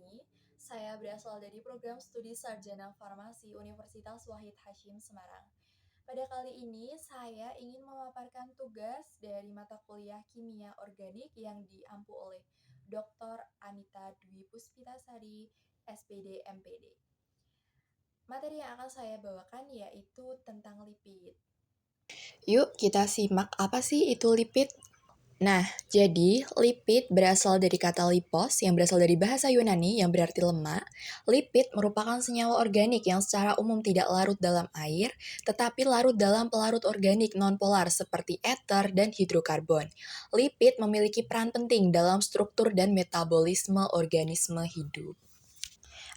ini, saya berasal dari program studi Sarjana Farmasi Universitas Wahid Hasyim Semarang. Pada kali ini, saya ingin memaparkan tugas dari mata kuliah Kimia Organik yang diampu oleh Dr. Anita Dwi Puspitasari, SPD MPD. Materi yang akan saya bawakan yaitu tentang lipid. Yuk kita simak apa sih itu lipid? Nah, jadi lipid berasal dari kata lipos yang berasal dari bahasa Yunani yang berarti lemak. Lipid merupakan senyawa organik yang secara umum tidak larut dalam air, tetapi larut dalam pelarut organik nonpolar seperti ether dan hidrokarbon. Lipid memiliki peran penting dalam struktur dan metabolisme organisme hidup.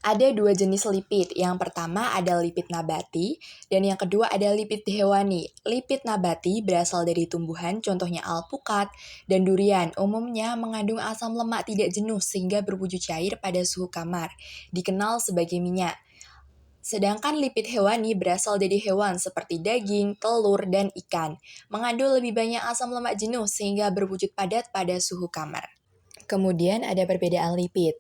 Ada dua jenis lipid. Yang pertama ada lipid nabati, dan yang kedua ada lipid hewani. Lipid nabati berasal dari tumbuhan, contohnya alpukat dan durian. Umumnya mengandung asam lemak tidak jenuh sehingga berwujud cair pada suhu kamar, dikenal sebagai minyak. Sedangkan lipid hewani berasal dari hewan seperti daging, telur, dan ikan. Mengandung lebih banyak asam lemak jenuh sehingga berwujud padat pada suhu kamar. Kemudian ada perbedaan lipid.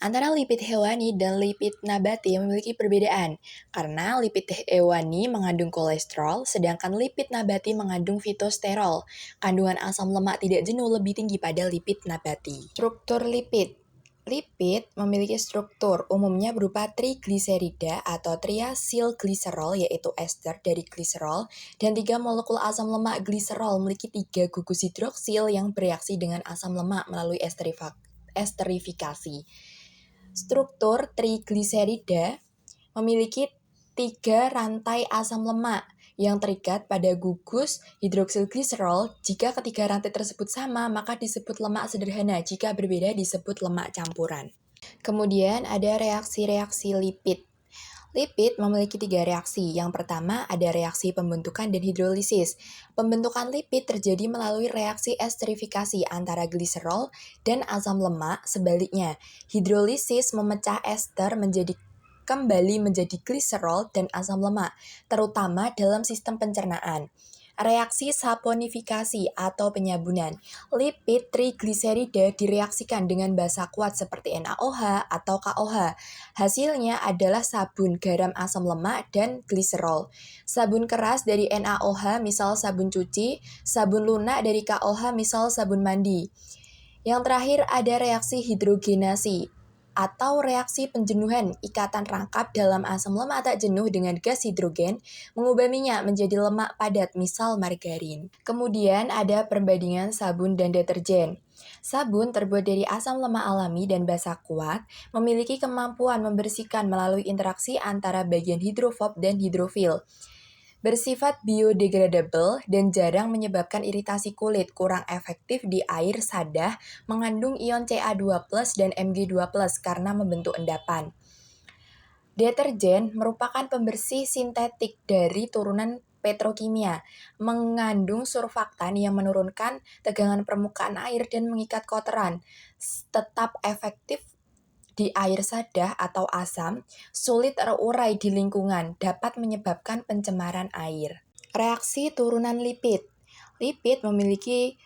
Antara lipid hewani dan lipid nabati memiliki perbedaan, karena lipid hewani mengandung kolesterol, sedangkan lipid nabati mengandung fitosterol. Kandungan asam lemak tidak jenuh lebih tinggi pada lipid nabati. Struktur lipid. Lipid memiliki struktur umumnya berupa trigliserida atau triasilgliserol, yaitu ester dari gliserol, dan 3 molekul asam lemak gliserol memiliki 3 gugus hidroksil yang bereaksi dengan asam lemak melalui esterifikasi. Struktur trigliserida memiliki 3 rantai asam lemak yang terikat pada gugus hidroksil gliserol. Jika ketiga rantai tersebut sama, maka disebut lemak sederhana. Jika berbeda, disebut lemak campuran. Kemudian ada reaksi-reaksi lipid. Lipid memiliki 3 reaksi. Yang pertama ada reaksi pembentukan dan hidrolisis. Pembentukan lipid terjadi melalui reaksi esterifikasi antara gliserol dan asam lemak. Sebaliknya, hidrolisis memecah ester kembali menjadi gliserol dan asam lemak, terutama dalam sistem pencernaan. Reaksi saponifikasi atau penyabunan. Lipid trigliserida direaksikan dengan basa kuat seperti NaOH atau KOH. Hasilnya adalah sabun, garam asam lemak, dan gliserol. Sabun keras dari NaOH misal sabun cuci, sabun lunak dari KOH misal sabun mandi. Yang terakhir ada reaksi hidrogenasi atau reaksi penjenuhan ikatan rangkap dalam asam lemak tak jenuh dengan gas hidrogen mengubah minyak menjadi lemak padat misal margarin. Kemudian ada perbandingan sabun dan deterjen. Sabun terbuat dari asam lemak alami dan basa kuat memiliki kemampuan membersihkan melalui interaksi antara bagian hidrofob dan hidrofil. Bersifat biodegradable dan jarang menyebabkan iritasi kulit, kurang efektif di air sadah, mengandung ion Ca2+ dan Mg2+ karena membentuk endapan. Deterjen merupakan pembersih sintetik dari turunan petrokimia, mengandung surfaktan yang menurunkan tegangan permukaan air dan mengikat kotoran. Tetap efektif di air sadah atau asam, sulit terurai di lingkungan, dapat menyebabkan pencemaran air. Reaksi turunan lipid. Lipid memiliki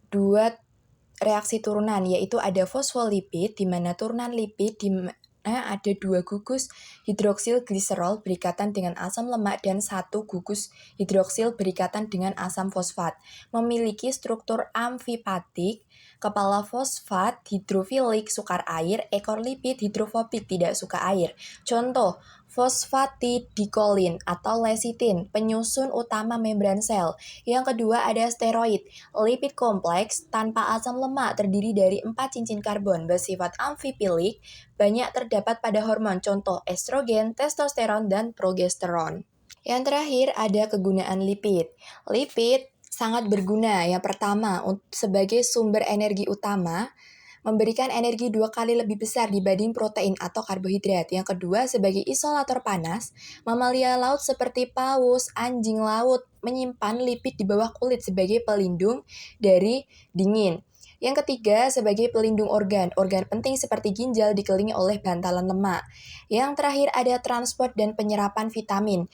2 reaksi turunan, yaitu ada fosfolipid, di mana turunan lipid di mana ada 2 gugus hidroksil gliserol berikatan dengan asam lemak dan 1 gugus hidroksil berikatan dengan asam fosfat. Memiliki struktur amfipatik, kepala fosfat hidrofilik sukar air, ekor lipid hidrofobik tidak suka air. Contoh, fosfatidilkolin atau lecitin, penyusun utama membran sel. Yang kedua ada steroid, lipid kompleks tanpa asam lemak terdiri dari 4 cincin karbon, bersifat amfipilik, banyak terdapat pada hormon, contoh estrogen, testosteron, dan progesteron. Yang terakhir ada kegunaan lipid. Lipid sangat berguna. Yang pertama, sebagai sumber energi utama, memberikan energi 2 kali lebih besar dibanding protein atau karbohidrat. Yang kedua, sebagai isolator panas, mamalia laut seperti paus, anjing laut menyimpan lipid di bawah kulit sebagai pelindung dari dingin. Yang ketiga, sebagai pelindung organ penting seperti ginjal dikelilingi oleh bantalan lemak. Yang terakhir ada transport dan penyerapan vitamin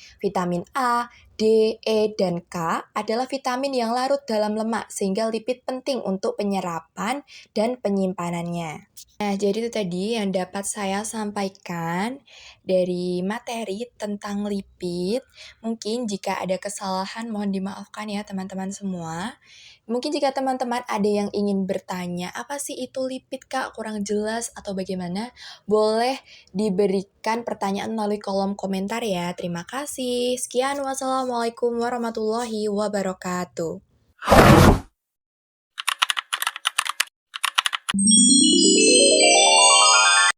A, D, E, dan K adalah vitamin yang larut dalam lemak, sehingga lipid penting untuk penyerapan dan penyimpanannya. Nah, jadi itu tadi yang dapat saya sampaikan dari materi tentang lipid. Mungkin jika ada kesalahan mohon dimaafkan ya teman-teman semua. Mungkin jika teman-teman ada yang ingin bertanya, apa sih itu lipid Kak? Kurang jelas atau bagaimana? Boleh diberikan pertanyaan melalui kolom komentar ya. Terima kasih. Sekian, wassalamualaikum warahmatullahi wabarakatuh.